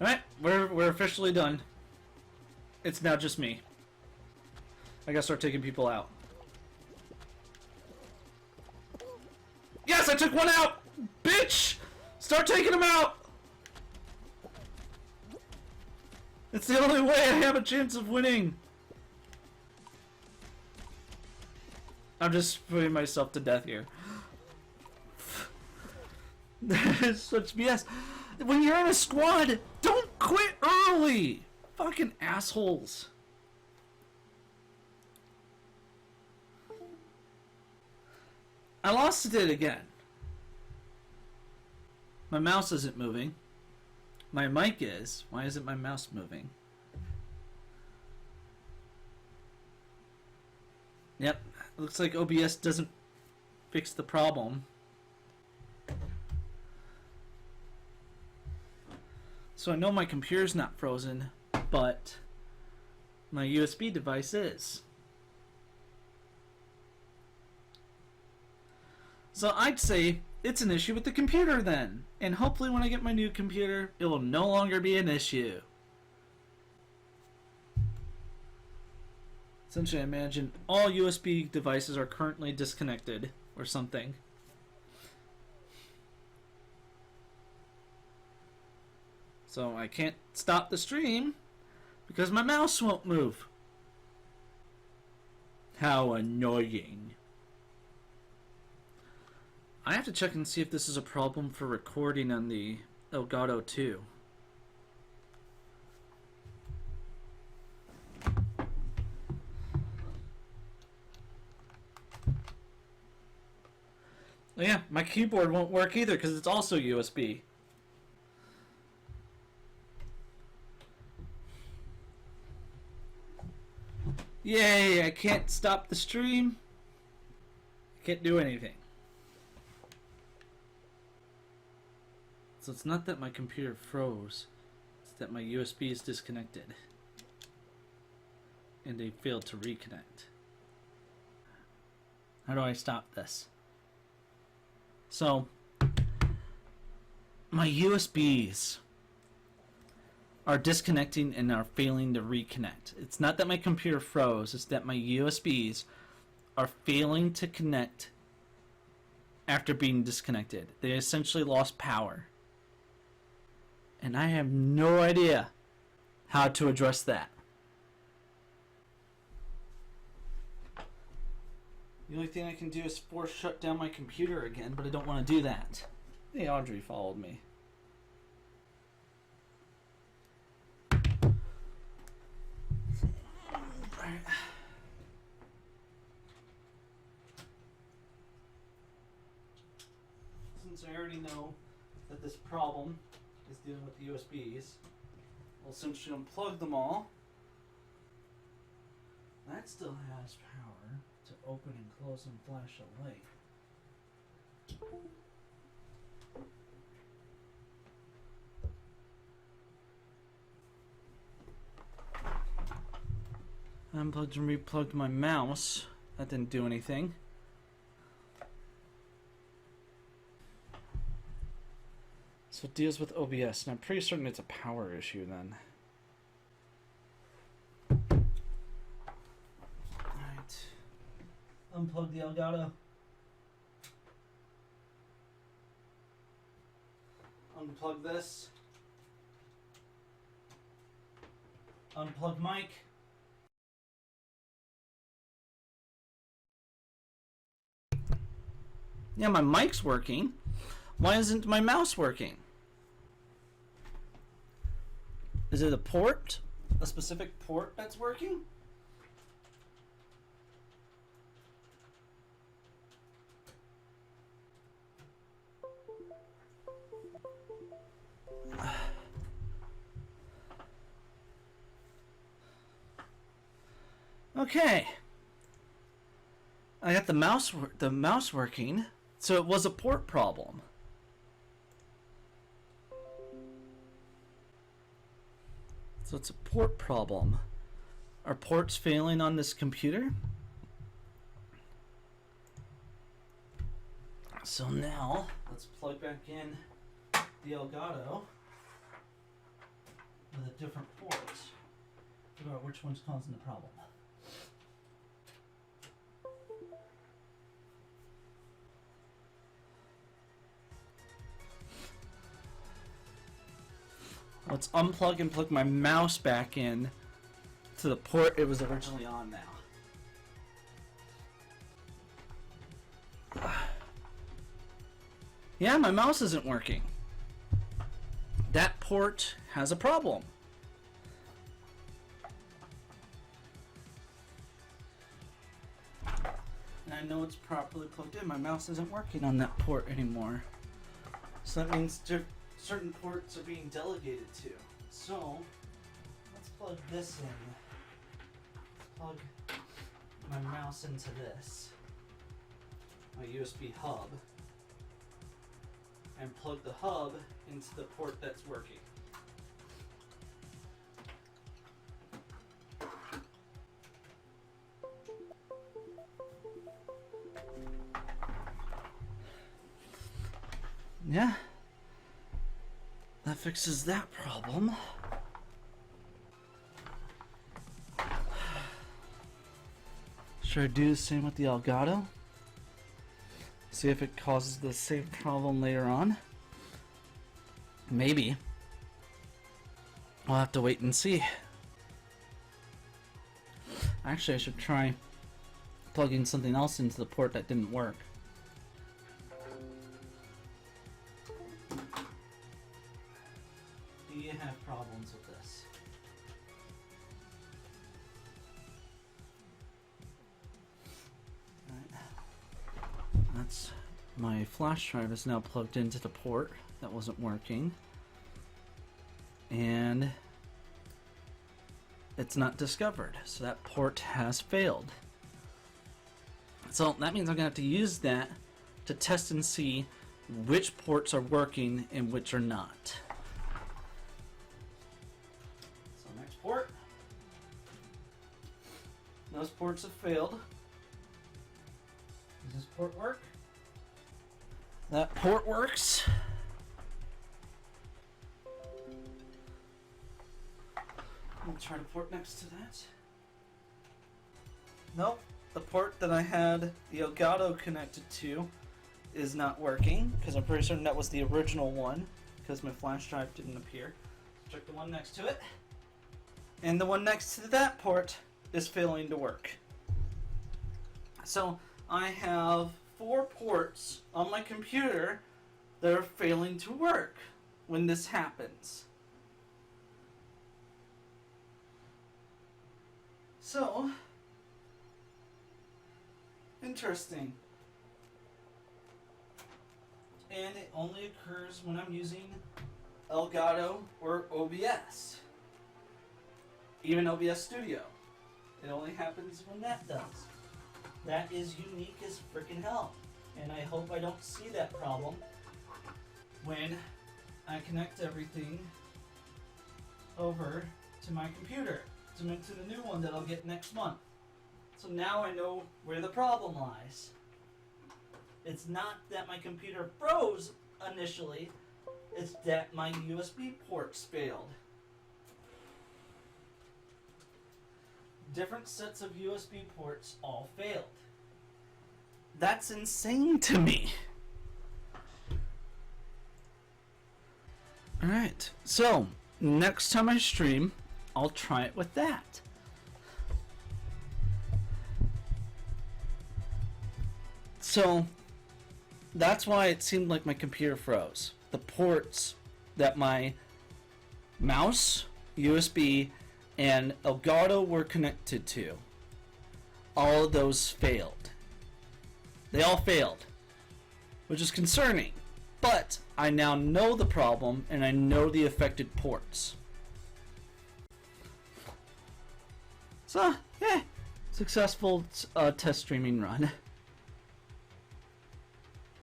Alright, we're officially done. It's now just me. I gotta start taking people out. Yes, I took one out! Bitch! Start taking them out! It's the only way I have a chance of winning. I'm just putting myself to death here. It's such BS. When you're in a squad, don't quit early! Fucking assholes. I lost it again. My mouse isn't moving. My mic is. Why isn't my mouse moving? Yep. Looks like OBS doesn't fix the problem. So I know my computer's not frozen, but my USB device is. So I'd say it's an issue with the computer then. And hopefully when I get my new computer, it will no longer be an issue. Essentially, I imagine all USB devices are currently disconnected or something. So I can't stop the stream because my mouse won't move. How annoying. I have to check and see if this is a problem for recording on the Elgato 2. Oh yeah, my keyboard won't work either because it's also USB. Yay, I can't stop the stream. I can't do anything. So it's not that my computer froze, it's that my USB is disconnected. And they failed to reconnect. How do I stop this? So, my USBs are disconnecting and are failing to reconnect. It's not that my computer froze, it's that my USBs are failing to connect after being disconnected. They essentially lost power. And I have no idea how to address that. The only thing I can do is force shut down my computer again, but I don't want to do that. Hey, Audrey followed me. Alright. Since I already know that this problem is dealing with the USBs, we'll essentially unplug them all. That still has power to open and close and flash a light. Unplugged and replugged my mouse. That didn't do anything. So it deals with OBS, and I'm pretty certain it's a power issue then. Alright. Unplug the Elgato. Unplug this. Unplug mic. Yeah, my mic's working. Why isn't my mouse working? Is it a port? A specific port that's working? Okay. I got the mouse working, so it was a port problem. So it's a port problem. Are ports failing on this computer? So now, let's plug back in the Elgato. with a different port, figure out which one's causing the problem. Let's unplug and plug my mouse back in to the port it was originally on now. Yeah, my mouse isn't working. That port has a problem. And I know it's properly plugged in. My mouse isn't working on that port anymore. So that means certain ports are being delegated to. So, let's plug this in. Plug my mouse into this, my USB hub, and plug the hub into the port that's working. Yeah, that fixes that problem. Should I do the same with the Elgato? See if it causes the same problem later on. Maybe. We'll have to wait and see. Actually, I should try plugging something else into the port that didn't work. Do you have problems with this? That's my flash drive is now plugged into the port that wasn't working, and it's not discovered, so that port has failed. So that means I'm gonna have to use that to test and see which ports are working and which are not. So next port, those ports have failed. Does this port work? That port works. I'll try to port next to that. Nope, the port that I had the Elgato connected to is not working, because I'm pretty certain that was the original one, because my flash drive didn't appear. Check the one next to it. And the one next to that port is failing to work. So I have 4 ports on my computer that are failing to work when this happens. So, interesting. And it only occurs when I'm using Elgato or OBS. Even OBS Studio. It only happens when that does. That is unique as freaking hell. And I hope I don't see that problem when I connect everything over to my computer, to the new one that I'll get next month. So now I know where the problem lies. It's not that my computer froze initially, it's that my USB ports failed. Different sets of USB ports all failed. That's insane to me. Alright, so next time I stream, I'll try it with that. So that's why it seemed like my computer froze. The ports that my mouse, USB, and Elgato were connected to, all of those failed. They all failed, which is concerning. But I now know the problem and I know the affected ports. So, yeah, successful test streaming run.